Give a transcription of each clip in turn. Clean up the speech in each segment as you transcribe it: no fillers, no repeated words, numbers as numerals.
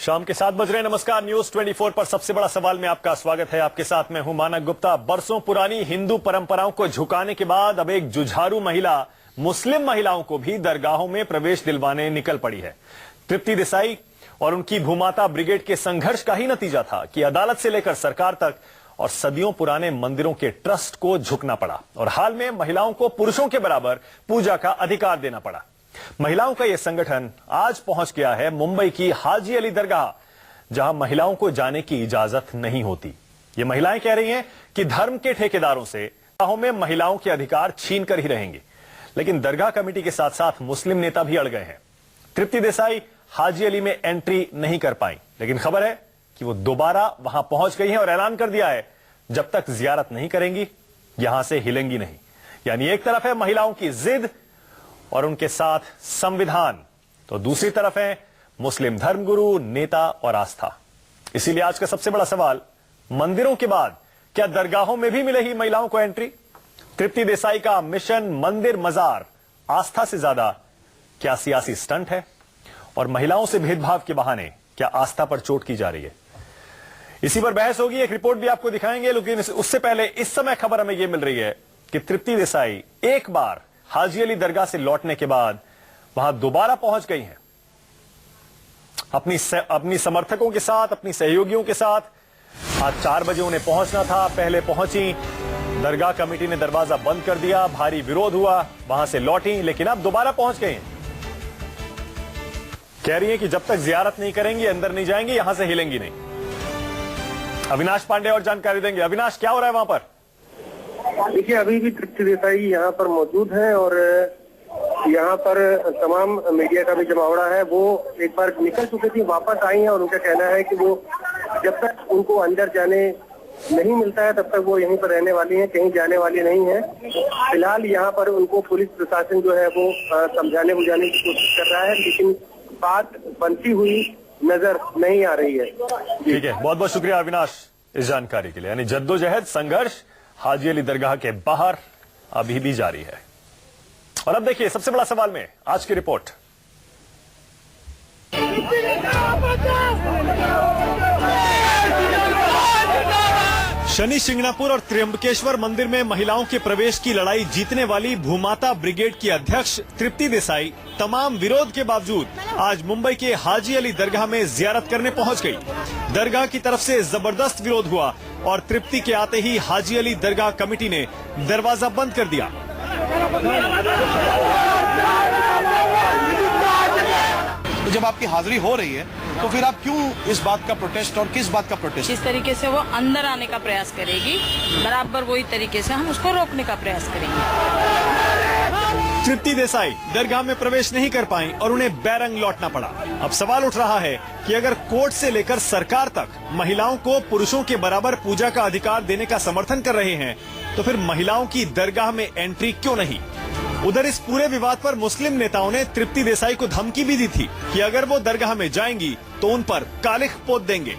शाम के 7 बज रहे हैं। नमस्कार, न्यूज 24 पर सबसे बड़ा सवाल में आपका स्वागत है। आपके साथ मैं हूं मानक गुप्ता। बरसों पुरानी हिंदू परंपराओं को झुकाने के बाद अब एक जुझारू महिला मुस्लिम महिलाओं को भी दरगाहों में प्रवेश दिलवाने निकल पड़ी है। तृप्ति देसाई और उनकी भूमाता ब्रिगेड के संघर्ष का ही नतीजा था कि अदालत से लेकर सरकार तक और सदियों पुराने मंदिरों के ट्रस्ट को झुकना पड़ा और हाल में महिलाओं को पुरुषों के बराबर पूजा का अधिकार देना पड़ा। महिलाओं का यह संगठन आज पहुंच गया है मुंबई की हाजी अली दरगाह, जहां महिलाओं को जाने की इजाजत नहीं होती। ये महिलाएं कह रही हैं कि धर्म के ठेकेदारों से दरगाहों में महिलाओं के अधिकार छीन कर ही रहेंगे। लेकिन दरगाह कमेटी के साथ साथ मुस्लिम नेता भी अड़ गए हैं। तृप्ति देसाई हाजी अली में एंट्री नहीं कर पाई, लेकिन खबर है कि वो दोबारा वहां पहुंच गई हैं और ऐलान कर दिया है जब तक जियारत नहीं करेंगी यहां से हिलेंगी नहीं। यानी एक तरफ है महिलाओं की जिद और उनके साथ संविधान, तो दूसरी तरफ है मुस्लिम धर्मगुरु, नेता और आस्था। इसीलिए आज का सबसे बड़ा सवाल, मंदिरों के बाद क्या दरगाहों में भी मिलेगी महिलाओं को एंट्री? तृप्ति देसाई का मिशन मंदिर मजार आस्था से ज्यादा क्या सियासी स्टंट है? और महिलाओं से भेदभाव के बहाने क्या आस्था पर चोट की जा रही है? इसी पर बहस होगी। एक रिपोर्ट भी आपको दिखाएंगे, लेकिन उससे पहले इस समय खबर हमें यह मिल रही है कि तृप्ति देसाई एक बार हाजी अली दरगाह से लौटने के बाद वहां दोबारा पहुंच गई हैं अपनी समर्थकों के साथ, अपनी सहयोगियों के साथ। आज 4 बजे उन्हें पहुंचना था, पहले पहुंची, दरगाह कमेटी ने दरवाजा बंद कर दिया, भारी विरोध हुआ, वहां से लौटी, लेकिन अब दोबारा पहुंच गई हैं। कह रही है कि जब तक जियारत नहीं करेंगी, अंदर नहीं जाएंगी, यहां से हिलेंगी नहीं। अविनाश पांडे और जानकारी देंगे। अविनाश, क्या हो रहा है वहां पर? देखिए, अभी भी तृप्ति देसाई यहाँ पर मौजूद है और यहाँ पर तमाम मीडिया का भी जमावड़ा है। वो एक बार निकल चुकी थी, वापस आई हैं और उनका कहना है कि वो जब तक उनको अंदर जाने नहीं मिलता है तब तक वो यहीं पर रहने वाली हैं, कहीं जाने वाली नहीं है। फिलहाल यहाँ पर उनको पुलिस प्रशासन जो है वो समझाने बुझाने की कोशिश कर रहा है, लेकिन बात बनती हुई नजर नहीं आ रही है। ठीक है, बहुत बहुत शुक्रिया अविनाश इस जानकारी के लिए। यानी जद्दोजहद, संघर्ष हाजी अली दरगाह के बाहर अभी भी जारी है। और अब देखिए सबसे बड़ा सवाल में आज की रिपोर्ट। शनि शिंगणापुर और त्र्यंबकेश्वर मंदिर में महिलाओं के प्रवेश की लड़ाई जीतने वाली भूमाता ब्रिगेड की अध्यक्ष तृप्ति देसाई तमाम विरोध के बावजूद आज मुंबई के हाजी अली दरगाह में जियारत करने पहुंच गई। दरगाह की तरफ से जबरदस्त विरोध हुआ और तृप्ति के आते ही हाजी अली दरगाह कमेटी ने दरवाजा बंद कर दिया। तो जब आपकी हाजिरी हो रही है तो फिर आप क्यों इस बात का प्रोटेस्ट, और किस बात का प्रोटेस्ट? जिस तरीके से वो अंदर आने का प्रयास करेगी, बराबर वही तरीके से हम उसको रोकने का प्रयास करेंगे। तृप्ति देसाई दरगाह में प्रवेश नहीं कर पाई और उन्हें बैरंग लौटना पड़ा। अब सवाल उठ रहा है कि अगर कोर्ट से लेकर सरकार तक महिलाओं को पुरुषों के बराबर पूजा का अधिकार देने का समर्थन कर रहे हैं, तो फिर महिलाओं की दरगाह में एंट्री क्यों नहीं? उधर इस पूरे विवाद पर मुस्लिम नेताओं ने तृप्ति देसाई को धमकी भी दी थी कि अगर वो दरगाह में जाएंगी तो उन पर कालिख पोत देंगे।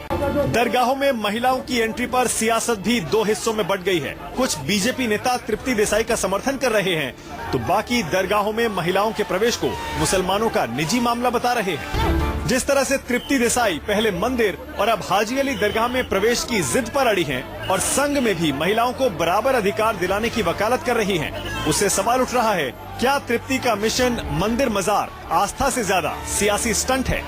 दरगाहों में महिलाओं की एंट्री पर सियासत भी 2 हिस्सों में बंट गई है। कुछ बीजेपी नेता तृप्ति देसाई का समर्थन कर रहे हैं, तो बाकी दरगाहों में महिलाओं के प्रवेश को मुसलमानों का निजी मामला बता रहे हैं। जिस तरह से तृप्ति देसाई पहले मंदिर और अब हाजी अली दरगाह में प्रवेश की जिद पर अड़ी हैं और संघ में भी महिलाओं को बराबर अधिकार दिलाने की वकालत कर रही हैं, उससे सवाल उठ रहा है, क्या तृप्ति का मिशन मंदिर मजार आस्था से ज्यादा सियासी स्टंट है?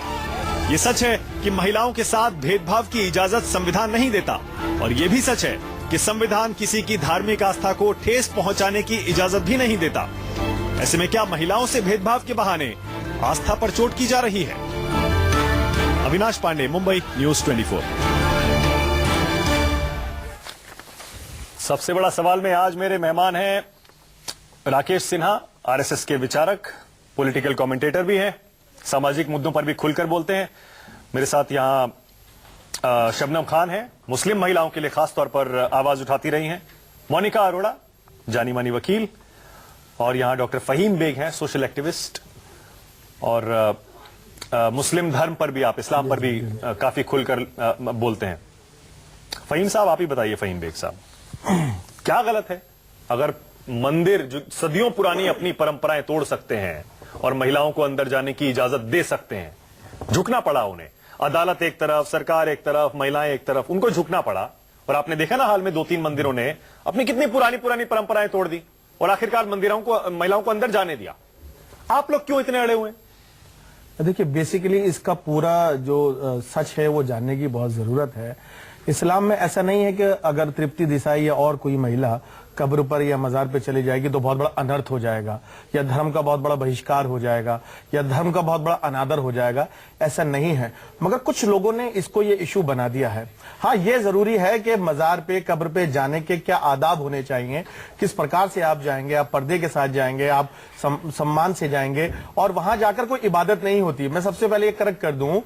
ये सच है कि महिलाओं के साथ भेदभाव की इजाजत संविधान नहीं देता, और ये भी सच है कि संविधान किसी की धार्मिक आस्था को ठेस पहुंचाने की इजाजत भी नहीं देता। ऐसे में क्या महिलाओं से भेदभाव के बहाने आस्था पर चोट की जा रही है? अविनाश पांडे, मुंबई, न्यूज 24। सबसे बड़ा सवाल में आज मेरे मेहमान हैं राकेश सिन्हा, आरएसएस के विचारक, पॉलिटिकल कमेंटेटर भी हैं, सामाजिक मुद्दों पर भी खुलकर बोलते हैं। मेरे साथ यहाँ शबनम खान हैं, मुस्लिम महिलाओं के लिए खास तौर पर आवाज उठाती रही हैं, मोनिका अरोड़ा, जानी मानी वकील, और यहाँ डॉक्टर फहीम बेग हैं, सोशल एक्टिविस्ट, और मुस्लिम धर्म पर भी आप, इस्लाम पर भी काफी खुलकर बोलते हैं। फहीम साहब, आप ही बताइए, फहीम बेग साहब, क्या गलत है अगर मंदिर जो सदियों पुरानी अपनी परंपराएं तोड़ सकते हैं और महिलाओं को अंदर जाने की इजाजत दे सकते हैं, झुकना पड़ा उन्हें, अदालत एक तरफ, सरकार एक तरफ, महिलाएं एक तरफ, उनको झुकना पड़ा। और आपने देखा ना हाल में 2-3 मंदिरों ने अपनी कितनी पुरानी पुरानी परंपराएं तोड़ दी और आखिरकार मंदिरों को, महिलाओं को अंदर जाने दिया। आप लोग क्यों इतने अड़े हुए हैं? देखिए, बेसिकली इसका पूरा जो सच है वो जानने की बहुत जरूरत है। इस्लाम में ऐसा नहीं है कि अगर तृप्ति देसाई या और कोई महिला कब्र पर या मजार पे चली जाएगी तो बहुत बड़ा अनर्थ हो जाएगा, या धर्म का बहुत बड़ा बहिष्कार हो जाएगा, या धर्म का बहुत बड़ा अनादर हो जाएगा। ऐसा नहीं है, मगर कुछ लोगों ने इसको ये इशू बना दिया है। हाँ, ये जरूरी है कि मजार पे, कब्र पे जाने के क्या आदाब होने चाहिए, किस प्रकार से आप जाएंगे, आप पर्दे के साथ जाएंगे, आप सम्मान से जाएंगे, और वहां जाकर कोई इबादत नहीं होती। मैं सबसे पहले ये करेक्ट कर दूं,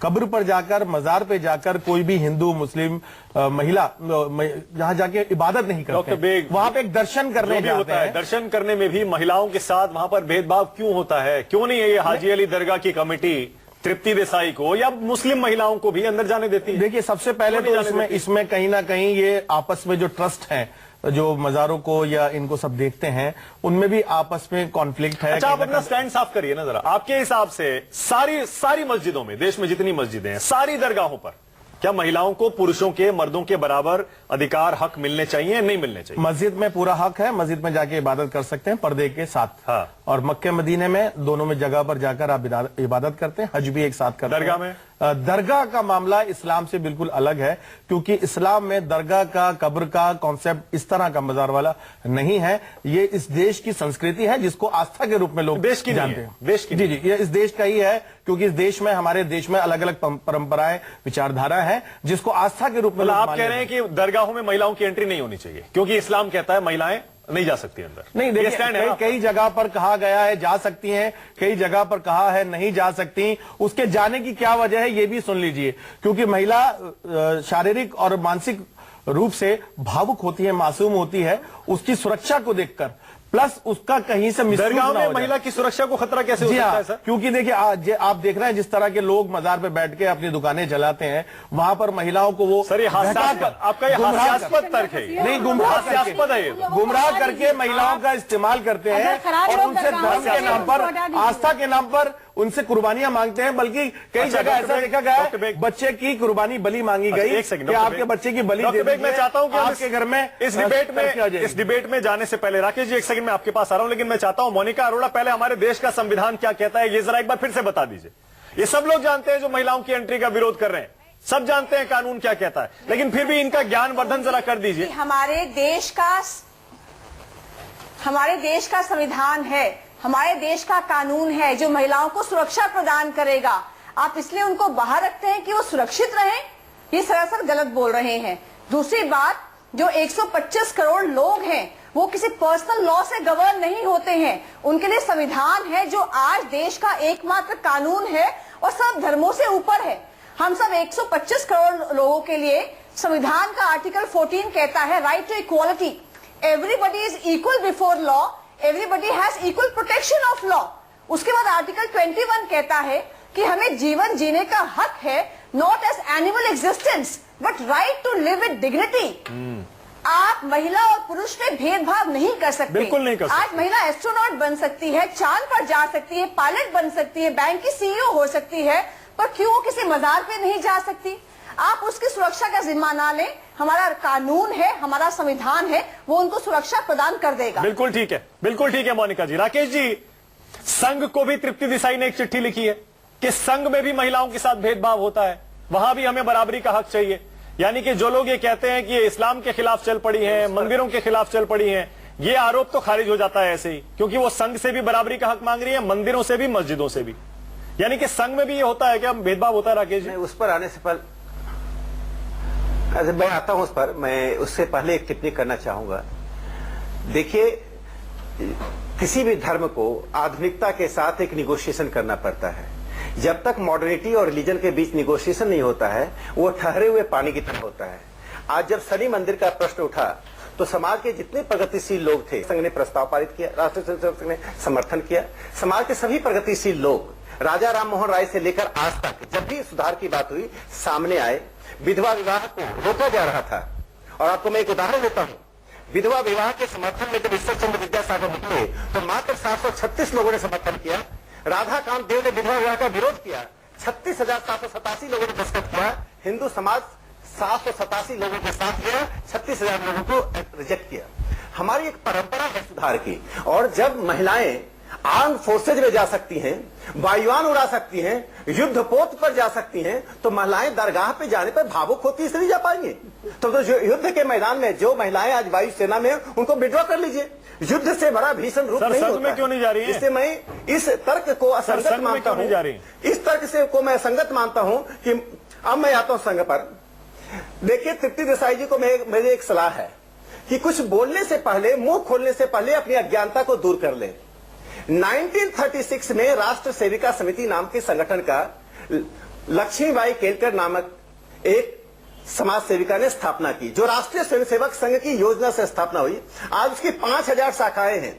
कब्र पर जाकर, मजार पे जाकर कोई भी हिंदू, मुस्लिम महिला जहां जाके इबादत नहीं करते, वहां पे एक दर्शन करने जाते हैं। दर्शन करने में भी महिलाओं के साथ वहां पर भेदभाव क्यों होता है? क्यों नहीं है ये हाजी अली दरगाह की कमेटी तृप्ति देसाई को या मुस्लिम महिलाओं को भी अंदर जाने देती है? देखिए, सबसे पहले तो इसमें कहीं ना कहीं ये आपस में जो ट्रस्ट है, जो मजारों को या इनको सब देखते हैं, उनमें भी आपस में कॉन्फ्लिक्ट है। अच्छा, आप अपना स्टैंड साफ करिए ना जरा। आपके हिसाब से सारी मस्जिदों में, देश में जितनी मस्जिदें हैं, सारी दरगाहों पर क्या महिलाओं को पुरुषों के, मर्दों के बराबर अधिकार, हक मिलने चाहिए, नहीं मिलने चाहिए? मस्जिद में पूरा हक है, मस्जिद में जाके इबादत कर सकते हैं पर्दे के साथ। हाँ। और मक्के मदीने में दोनों में जगह पर जाकर आप इबादत करते हैं, हज भी एक साथ करते हैं। दरगाह में? दरगाह का मामला इस्लाम से बिल्कुल अलग है, क्योंकि इस्लाम में दरगाह का, कब्र का कॉन्सेप्ट इस तरह का मजार वाला नहीं है। ये इस देश की संस्कृति है जिसको आस्था के रूप में लोग देश की जानते हैं। देश की? जी, ये इस देश का ही है, क्योंकि इस देश में, हमारे देश में अलग अलग परंपराएं, विचारधारा है जिसको आस्था के रूप में। आप कह रहे हैं कि दरगाहों में महिलाओं की एंट्री नहीं होनी चाहिए क्योंकि इस्लाम कहता है महिलाएं नहीं जा सकती अंदर? नहीं, देखिए, कई जगह पर कहा गया है जा सकती हैं, कई जगह पर कहा है नहीं जा सकती। उसके जाने की क्या वजह है ये भी सुन लीजिए। क्योंकि महिला शारीरिक और मानसिक रूप से भावुक होती है, मासूम होती है, उसकी सुरक्षा को देखकर, प्लस उसका कहीं से दरगाह में महिला की सुरक्षा को खतरा कैसे हो सकता है सर? क्योंकि देखिए, आप देख रहे हैं जिस तरह के लोग मजार पे बैठ के अपनी दुकानें जलाते हैं, वहां पर महिलाओं को वो सर, ये आपका ये हास्यास्पद तर्क है। नहीं, गुमराह है, गुमराह करके महिलाओं का इस्तेमाल करते हैं और उनसे धर्म के नाम पर, आस्था के नाम पर उनसे कुर्बानियां मांगते हैं। बल्कि कई जगह ऐसा देखा गया है, बच्चे की कुर्बानी बलि मांगी गई। एक सेकंड, आपके बच्चे की बलि दे दीजिए। मैं चाहता हूं कि आपके घर में इस डिबेट में जाने से पहले, राकेश जी एक सेकंड में आपके पास आ रहा हूं, लेकिन मैं चाहता हूं मोनिका अरोड़ा पहले हमारे देश का संविधान क्या कहता है ये जरा एक बार फिर से बता दीजिए। ये सब लोग जानते हैं जो महिलाओं की एंट्री का विरोध कर रहे हैं, सब जानते हैं कानून क्या कहता है, लेकिन फिर भी इनका ज्ञानवर्धन जरा कर दीजिए। हमारे देश का संविधान है, हमारे देश का कानून है जो महिलाओं को सुरक्षा प्रदान करेगा। आप इसलिए उनको बाहर रखते हैं कि वो सुरक्षित रहें, ये सरासर गलत बोल रहे हैं। दूसरी बात, जो 125 करोड़ लोग हैं वो किसी पर्सनल लॉ से गवर्न नहीं होते हैं, उनके लिए संविधान है जो आज देश का एकमात्र कानून है और सब धर्मों से ऊपर है। हम सब 125 करोड़ लोगों के लिए संविधान का आर्टिकल 14 कहता है right to equality, everybody is equal before law, everybody has equal protection of law. उसके बाद आर्टिकल 21 कहता है कि हमें जीवन जीने का हक है, not as animal existence but right to live with dignity. आप महिला और पुरुष में भेदभाव नहीं कर सकते, बिल्कुल नहीं कर सकते। आज महिला एस्ट्रोनॉट बन सकती है, चांद पर जा सकती है, पायलट बन सकती है, बैंक की सीईओ हो सकती है, पर क्यों किसी मजार पे नहीं जा सकती? आप उसकी सुरक्षा का जिम्मा ना लें, हमारा कानून है, हमारा संविधान है, वो उनको सुरक्षा प्रदान कर देगा। बिल्कुल ठीक है, बिल्कुल ठीक है मोनिका जी। राकेश जी, संघ को भी तृप्ति देसाई ने एक चिट्ठी लिखी है कि संघ में भी महिलाओं के साथ भेदभाव होता है, वहां भी हमें बराबरी का हक चाहिए। यानी कि जो लोग ये कहते हैं कि ये इस्लाम के खिलाफ चल पड़ी हैं, मंदिरों के खिलाफ चल पड़ी हैं, ये आरोप तो खारिज हो जाता है ऐसे ही, क्योंकि वो संघ से भी बराबरी का हक मांग रही है, मंदिरों से भी, मस्जिदों से भी। यानी कि संघ में भी ये होता है क्या, भेदभाव होता है? राकेश जी, उस पर आने से पहले मैं आता हूं उस पर, मैं उससे पहले एक टिप्पणी करना चाहूंगा। देखिए, किसी भी धर्म को आधुनिकता के साथ एक निगोशिएशन करना पड़ता है। जब तक मॉडर्निटी और रिलीजन के बीच निगोशिएशन नहीं होता है, वो ठहरे हुए पानी की तरह होता है। आज जब शनि मंदिर का प्रश्न उठा तो समाज के जितने प्रगतिशील लोग थे, संघ ने प्रस्ताव पारित किया, राष्ट्रीय संघ ने समर्थन किया। समाज के सभी प्रगतिशील लोग, राजा राम मोहन राय से लेकर आज तक जब भी सुधार की बात हुई, सामने आए। विधवा विवाह को रोका जा रहा था, और आपको मैं एक उदाहरण देता हूं। विधवा विवाह के समर्थन में जब ईश्वर चंद्र विद्यासागर निकले तो मात्र 736 लोगों ने समर्थन किया। राधाकांत देव ने विधवा विवाह का विरोध किया, 36,787 लोगों ने दस्तखत किया, हिंदू समाज 787 लोगों के साथ गया, 36,000 लोगों को रिजेक्ट किया। हमारी एक परंपरा है सुधार की, और जब महिलाएं आर्म फोर्सेज में जा सकती हैं, वायुयान उड़ा सकती हैं, युद्ध पोत पर जा सकती हैं, तो महिलाएं दरगाह पे जाने पर भावुक होती इसलिए नहीं जा पाएंगी। तो युद्ध के मैदान में जो महिलाएं आज वायुसेना में उनको विड्रॉ कर लीजिए। युद्ध से बड़ा भीषण रूप नहीं होता। में क्यों नहीं जा रही है? इससे मैं इस तर्क को असंगत मानता हूं। इस तर्क से को मैं असंगत मानता हूं कि अब मैं आता हूं संघ पर। देखिए, तृप्ति देसाई जी को मेरी एक सलाह है कि कुछ बोलने से पहले, मुंह खोलने से पहले अपनी अज्ञानता को दूर कर ले। 1936 में राष्ट्र सेविका समिति नाम के संगठन का लक्ष्मीबाई केलकर नामक एक समाज सेविका ने स्थापना की, जो राष्ट्रीय स्वयंसेवक संघ की योजना से स्थापना हुई। आज उसकी 5000 शाखाएं हैं।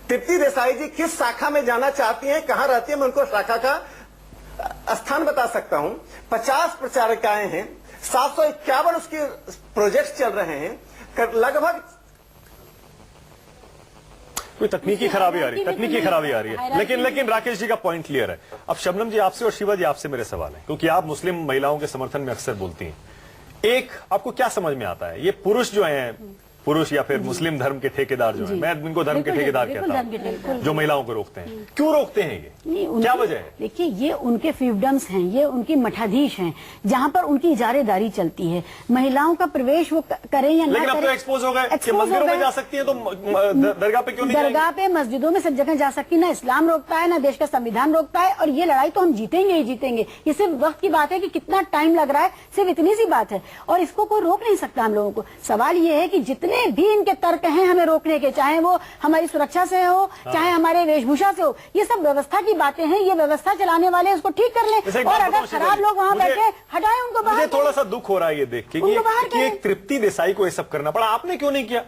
तृप्ति देसाई जी किस शाखा में जाना चाहती हैं, कहां रहती हैं, मैं उनको शाखा का स्थान बता सकता हूं। 50 प्रचारिकाएं हैं, 751 उसके प्रोजेक्ट चल रहे हैं, लगभग कोई तकनीकी खराबी आ रही है, लेकिन राकेश जी का पॉइंट क्लियर है। अब शबनम जी आपसे और शिवा जी आपसे मेरे सवाल है, क्योंकि आप मुस्लिम महिलाओं के समर्थन में अक्सर बोलती हैं। एक आपको क्या समझ में आता है, ये पुरुष जो हैं, पुरुष या फिर मुस्लिम धर्म के ठेकेदार जो है, मैं इनको धर्म के ठेकेदार कहता हूं, जो महिलाओं को रोकते हैं, क्यों रोकते हैं? ये क्या वजह है? देखिए, ये उनके फिefdoms हैं, ये उनकी मठाधीश हैं, जहां पर उनकी इजारेदारी चलती है। महिलाओं का प्रवेश वो करें या ना लेकिन अब तो एक्सपोज हो गए कि मंदिरों में जा सकती है, तो दरगाह पे क्यों नहीं? दरगाह पे, मस्जिदों में सब जगह जा सकती है। ना इस्लाम रोकता है, ना देश का संविधान रोकता है, और ये लड़ाई तो हम जीतेंगे ही जीतेंगे। ये सिर्फ वक्त की बात है कि कितना टाइम लग रहा है, सिर्फ इतनी सी बात है, और इसको कोई रोक नहीं सकता हम लोगों को। सवाल ये है कि जितने भी इनके तर्क हैं हमें रोकने के, चाहे वो हमारी सुरक्षा से हो, चाहे हमारे वेशभूषा से हो, ये सब व्यवस्था की बातें हैं। ये व्यवस्था चलाने वाले उसको ठीक कर लें, और अगर खराब लोग वहां बैठे, हटाएं उनको बाहर। मुझे थोड़ा सा दुख हो रहा है ये देख के कि एक तृप्ति देसाई को ये सब करना पड़ा। आपने क्यों नहीं किया?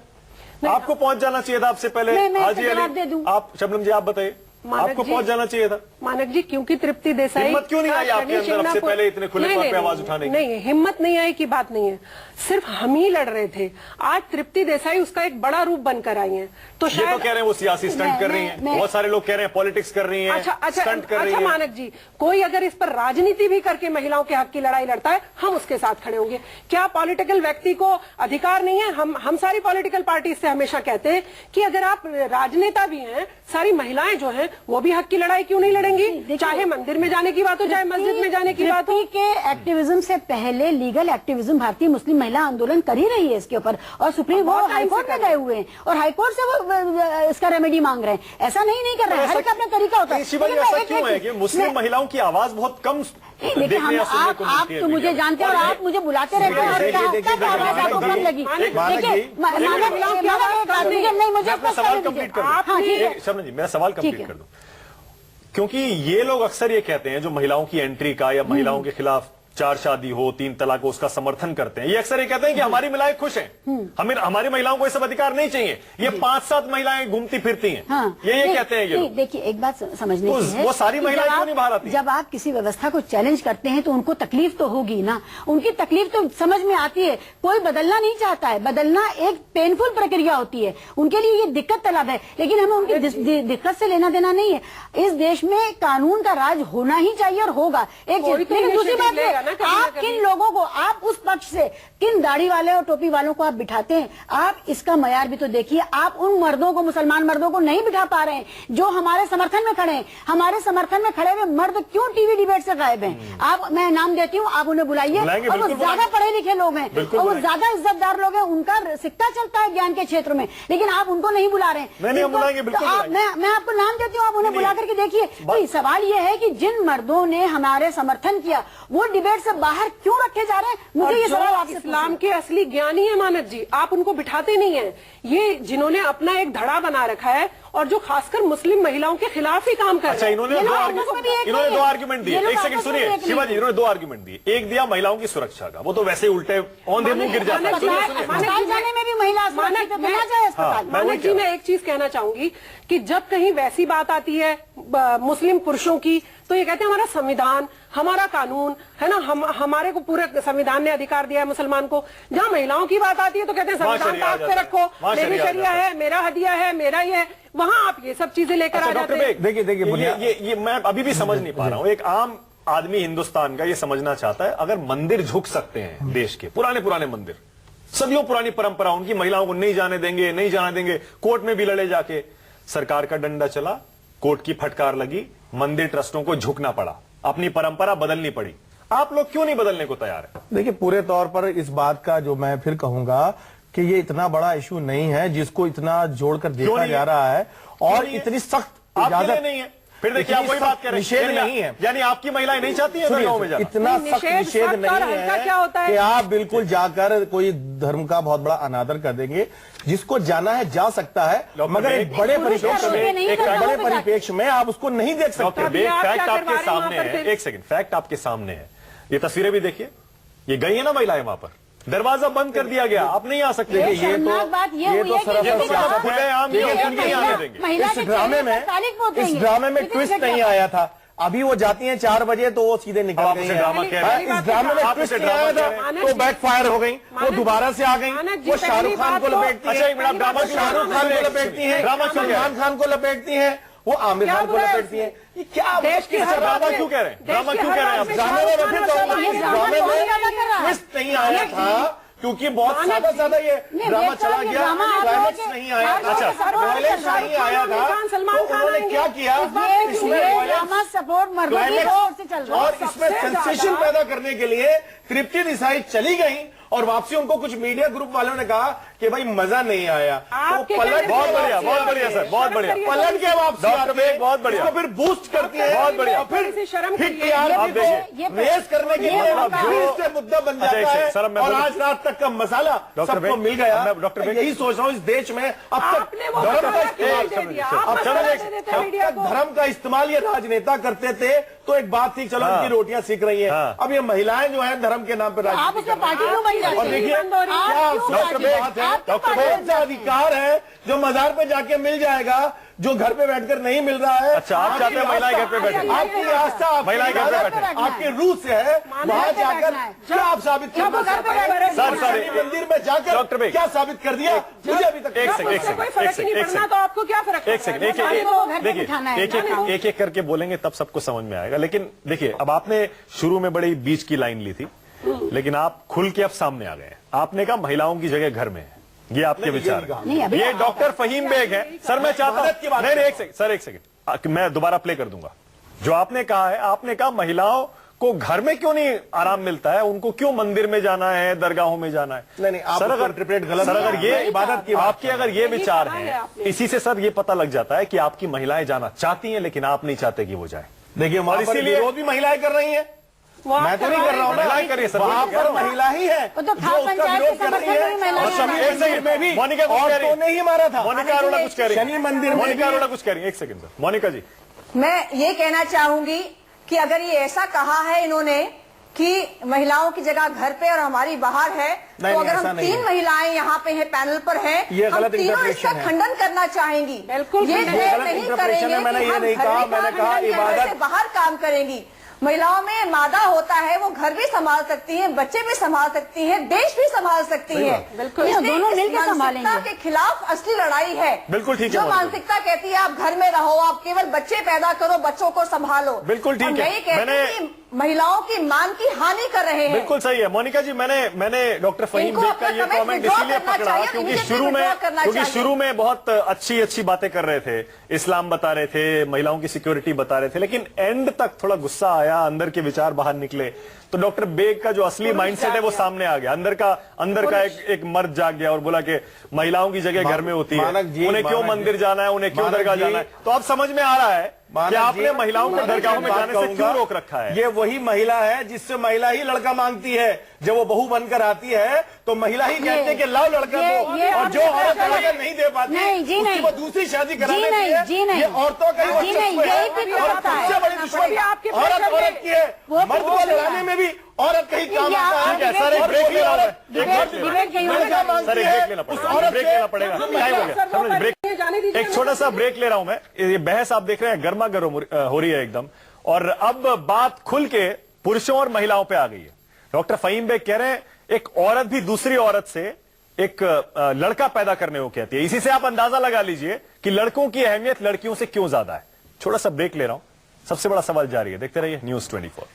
आपको पहुंच जाना चाहिए था आपसे पहले। हाजी अली, आप शबनम जी आप बताइए, आपको पहुंच जाना चाहिए था। मानक जी, क्योंकि तृप्ति देसाई, हिम्मत क्यों नहीं आई आपके अंदर सबसे पहले इतने खुले तौर पे आवाज उठाने की? नहीं, हिम्मत नहीं आई की बात नहीं है, सिर्फ हम ही लड़ रहे थे। आज तृप्ति देसाई उसका एक बड़ा रूप बनकर आई हैं। तो शायद ये तो कह रहे हैं वो सियासी स्टंट कर रही हैं, बहुत सारे लोग कह रहे हैं पॉलिटिक्स कर रही हैं, स्टंट कर रही हैं। मानक जी, कोई अगर इस पर राजनीति भी करके महिलाओं के हक की लड़ाई लड़ता है, हम उसके साथ खड़े होंगे। क्या पॉलिटिकल व्यक्ति को अधिकार नहीं है? हम सारी पॉलिटिकल पार्टी से हमेशा कहते हैं कि अगर आप राजनेता भी हैं, सारी महिलाएं जो हैं वो भी हक की लड़ाई क्यों नहीं लड़ेंगी? चाहे मंदिर में जाने की बात हो, चाहे मस्जिद में जाने की बात हो। के एक्टिविज्म से पहले लीगल एक्टिविज्म भारतीय मुस्लिम महिला आंदोलन कर ही रही है इसके ऊपर, और सुप्रीम कोर्ट, हाईकोर्ट में गए हुए हैं, और हाईकोर्ट से वो इसका रेमेडी मांग रहे हैं। ऐसा नहीं कर रहे हैं, हर एक अपना तरीका होता है। ऐसा क्यों है कि मुस्लिम महिलाओं की आवाज बहुत कम देखिए, आप तो मुझे जानते हैं और आप मुझे बुलाते रहते हैं, आवाज आपको कम लगी। सवाल कंप्लीट कर दो शबनम जी, मेरा सवाल कंप्लीट कर दो, क्योंकि ये लोग अक्सर ये कहते हैं जो महिलाओं की एंट्री का या महिलाओं के खिलाफ 4 शादी हो, 3 तलाक हो, उसका समर्थन करते हैं। ये अक्सर ये कहते हैं कि हमारी महिलाएं खुश हैं, हमें हमारी महिलाओं को ये सब अधिकार नहीं चाहिए। ये 5-7 महिलाएं घूमती फिरती हैं, ये कहते हैं। ये देखिए, एक बात समझने की है, वो सारी महिलाएं क्यों नहीं बाहर आती? जब आप किसी व्यवस्था को चैलेंज करते हैं तो उनको तकलीफ तो होगी ना, उनकी तकलीफ तो समझ में आती है। कोई बदलना नहीं चाहता है, बदलना एक पेनफुल प्रक्रिया होती है, उनके लिए ये दिक्कत तलब है, लेकिन हमें उनकी दिक्कत से लेना देना नहीं है। इस देश में कानून का राज होना ही चाहिए और होगा। एक दूसरी बात है, आप किन लोगों को, आप उस पक्ष से किन दाढ़ी वाले और टोपी वालों को आप बिठाते हैं, आप इसका मयार भी तो देखिए। आप उन मर्दों को, मुसलमान मर्दों को नहीं बिठा पा रहे हैं जो हमारे समर्थन में खड़े हैं। हमारे समर्थन में खड़े हुए मर्द क्यों टीवी डिबेट से गायब हैं? आप, मैं नाम देती हूँ, आप उन्हें बुलाइए, और वो ज्यादा पढ़े लिखे लोग हैं और वो ज्यादा इज्जतदार लोग हैं, उनका सिक्का चलता है ज्ञान के क्षेत्र में, लेकिन आप उनको नहीं बुला रहे हैं। मैं आपको नाम देती हूँ, आप उन्हें बुला करके देखिए। तो सवाल ये है कि जिन मर्दों ने हमारे समर्थन किया वो डिबेट से बाहर क्यों रखे जा रहे हैं? मुझे ये सवाल आपसे, इस्लाम के असली ज्ञानी है मानक जी, आप उनको बिठाते नहीं हैं। ये जिन्होंने अपना एक धड़ा बना रखा है और जो खासकर मुस्लिम महिलाओं के खिलाफ ही काम कर रहे हैं। इन्होंने 2 आर्ग्यूमेंट दिए। एक सेकंड सुनिए शिवा जी, इन्होंने 2 आर्ग्यूमेंट दिए। एक दिया महिलाओं की सुरक्षा का, वो तो वैसे उल्टे औंधे मुंह गिर जाता है। जाने में भी महिला मानक जी, मैं एक चीज कहना चाहूंगी कि जब कहीं वैसी बात आती है मुस्लिम पुरुषों की, तो ये कहते हैं हमारा संविधान, हमारा कानून है ना, हमारे को पूरे संविधान ने अधिकार दिया है मुसलमान को। जहाँ महिलाओं की बात आती है तो कहते हैं संविधान ताक पे रखो, मेरी शरिया है, मेरा हदिया है, मेरा ये है। वहाँ आप ये सब चीजें लेकर आ जाते हैं। देखिए, ये मैं अभी भी समझ नहीं पा रहा हूँ। एक आम आदमी हिंदुस्तान का ये समझना चाहता है, अगर मंदिर झुक सकते हैं देश के पुराने पुराने मंदिर, सदियों पुरानी परंपरा, उनकी महिलाओं को नहीं जाने देंगे, नहीं जाने देंगे, कोर्ट में भी लड़े जाके, सरकार का डंडा चला, कोर्ट की फटकार लगी, मंदिर ट्रस्टों को झुकना पड़ा, अपनी परंपरा बदलनी पड़ी। आप लोग क्यों नहीं बदलने को तैयार है? देखिए, पूरे तौर पर इस बात का जो मैं फिर कहूंगा कि ये इतना बड़ा इशू नहीं है जिसको इतना जोड़कर देखा जा रहा है, और इतनी सख्त इजाजत नहीं है। फिर देखिए, आप वही बात कह रहे हैं, निषेध नहीं है, यानी आपकी महिलाएं नहीं चाहती हैं दरगाहों में जाना? इतना सख्त निषेध नहीं है कि आप बिल्कुल जाकर कोई धर्म का बहुत बड़ा अनादर कर देंगे। जिसको जाना है जा सकता है, मगर एक बड़े परिप्रेक्ष्य में आप उसको नहीं देख सकते। फैक्ट आपके सामने है, एक सेकंड, फैक्ट आपके सामने है, ये तस्वीरें भी देखिए, ये गई है ना महिलाएं वहां पर, दरवाजा बंद कर दिया गया, आप नहीं आ सकते। ये तो सरासर खुलेआम आने देंगे। इस ड्रामे में ट्विस्ट नहीं आया था। अभी वो जाती हैं 4 बजे तो वो सीधे निकल गई हैं। ड्रामा कह रहे हैं, इस ड्रामे में ट्विस्ट नहीं आया था तो बैकफायर हो गई, वो दोबारा से आ गई, वो शाहरुख खान को लपेटती है, शाहरुख खान को लपेटती है, सलमान खान को लपेटती है, वो आमिर खान को लपेटती है। ये क्या देश की ड्रामा क्यों कह रहे हैं? ड्रामा क्यों कह रहे हैं आप? ड्रामे में ट्विस्ट नहीं आया था क्योंकि बहुत सादा सादा ये ड्रामा चला गया, क्लाइमेक्स नहीं आया। अच्छा, वायलेंस नहीं आया था, तो उन्होंने क्या किया, इसमें ड्रामा सपोर्ट और इसमें सेंसेशन पैदा करने के लिए तृप्ति देसाई चली गई, और वापसी उनको कुछ मीडिया ग्रुप वालों ने कहा कि भाई मजा नहीं आया, तो पलट, बहुत बढ़िया सर, बहुत बढ़िया, पलट के वापसी आते हैं, बहुत बढ़िया, फिर बूस्ट करती है, बहुत बढ़िया, फिर रेस करने के लिए फिर मुद्दा बन जाता है, और आज रात तक का मसाला सबको मिल गया। डॉक्टर, यही सोच रहा हूँ, इस देश में अब तक धर्म का इस्तेमाल ये राजनेता करते थे, तो एक बात थी, चलो इनकी रोटियां सीख रही है। अब ये महिलाएं जो है धर्म के नाम पर राजनीति कर रही हैं। और देखिए, डॉक्टर कौन सा अधिकार है जो मजार पे जाके मिल जाएगा, जो घर पे बैठकर नहीं मिल रहा है? अच्छा, आप चाहते हैं महिलाएं घर पे बैठे? आपकी आस्था, महिलाएं घर पे बैठे, आपके रूह से है, वहां जाकर क्या आप साबित करना चाहते हैं? सर, मंदिर में जाकर डॉक्टर क्या साबित कर दिया? मुझे अभी तक एक सेकंड, तो आपको क्या फर्क? एक सेकंड, देखिए, एक एक करके बोलेंगे तब सबको समझ में आएगा। लेकिन देखिए, अब आपने शुरू में बड़ी बीच की लाइन ली थी, लेकिन आप खुल के अब सामने आ गए। आपने कहा महिलाओं की जगह घर में है, ये आपके विचार है। ये डॉक्टर फहीम बेग है। सर, मैं चाहता हूं, नहीं, एक सेकंड सर, एक सेकंड, मैं दोबारा प्ले कर दूंगा। जो आपने कहा है, आपने कहा महिलाओं को घर में क्यों नहीं आराम मिलता है, उनको क्यों मंदिर में जाना है, दरगाहों में जाना है? नहीं, सर, अगर ये इबादत की आपके अगर ये विचार है, इसी से सर ये पता लग जाता है कि आपकी महिलाएं जाना चाहती हैं, लेकिन आप नहीं चाहते कि वो जाए। देखिए, वहां पर विरोध भी महिलाएं कर रही हैं, मैं तो नहीं कर रहा हूँ, महिलाएं कर रही है सर, वहां पर महिला ही है जो उसका विरोध कर रही है। और शनि मंदिर में भी मोनिका औरतों ने ही मारा था। मोनिका अरोड़ा कुछ कह रही है, शनि मंदिर में मोनिका अरोड़ा कुछ कह रही है। एक सेकंड सर, मोनिका जी, मैं ये कहना चाहूंगी कि अगर ये ऐसा कहा है इन्होंने कि महिलाओं की जगह घर पे और हमारी बाहर है, तो अगर हम 3 महिलाएं यहाँ पे हैं, पैनल पर हैं, हम तीनों इसका खंडन करना चाहेंगी। बिल्कुल, ये नहीं करेंगे। मैंने ये नहीं कहा, मैंने कहा इबादत बाहर काम करेंगी। महिलाओं में मादा होता है, वो घर भी संभाल सकती हैं, बच्चे भी संभाल सकती हैं, देश भी संभाल सकती हैं। बिल्कुल, दोनों मिलकर संभालेंगे। के खिलाफ असली लड़ाई है। बिल्कुल ठीक है। जो मानसिकता कहती है आप घर में रहो, आप केवल बच्चे पैदा करो, बच्चों को संभालो, बिल्कुल ठीक है। मैंने महिलाओं की मान की हानि कर रहे हैं। बिल्कुल सही है मोनिका जी। मैंने डॉक्टर फहीम बेग का ये कमेंट इसीलिए पकड़ा क्योंकि शुरू में बहुत अच्छी बातें कर रहे थे, इस्लाम बता रहे थे, महिलाओं की सिक्योरिटी बता रहे थे, लेकिन एंड तक थोड़ा गुस्सा आया, अंदर के विचार बाहर निकले, तो डॉक्टर बेग का जो असली माइंडसेट है वो सामने आ गया। अंदर का एक मर्द जाग गया और बोला कि महिलाओं की जगह घर में होती है, उन्हें क्यों मंदिर जाना है, उन्हें क्यों दरगाह जाना है। तो अब समझ में आ रहा है कि आपने महिलाओं को दरगाहों में जाने से क्यों रोक रखा है। ये वही महिला है जिससे महिला ही लड़का मांगती है। जब वो बहू बनकर आती है तो महिला ही कहती है कि लाओ लड़का दो, और जो औरत लड़का नहीं दे पाती उसकी वो दूसरी शादी करा देती है। ये औरतों का ही वर्चस्व है और सबसे बड़ी दुश्मनी औरत की है। मर्द को लड़ाने में भी औरत का ही काम आता है। सर एक ब्रेक ले रहा हूं, सर एक ब्रेक लेना पड़ेगा, टाइम हो गया, ब्रेक, एक छोटा सा ब्रेक ले रहा हूं मैं। ये बहस आप देख रहे हैं गर्मा गर्म हो रही है एकदम, और अब बात खुल के पुरुषों और महिलाओं पे आ गई है। डॉक्टर फहीम बेग कह रहे हैं एक औरत भी दूसरी औरत से एक लड़का पैदा करने को कहती है। इसी से आप अंदाजा लगा लीजिए कि लड़कों की अहमियत लड़कियों से क्यों ज्यादा है। छोटा सा ब्रेक ले रहा हूं, सबसे बड़ा सवाल जारी है, देखते रहिए न्यूज़ 24।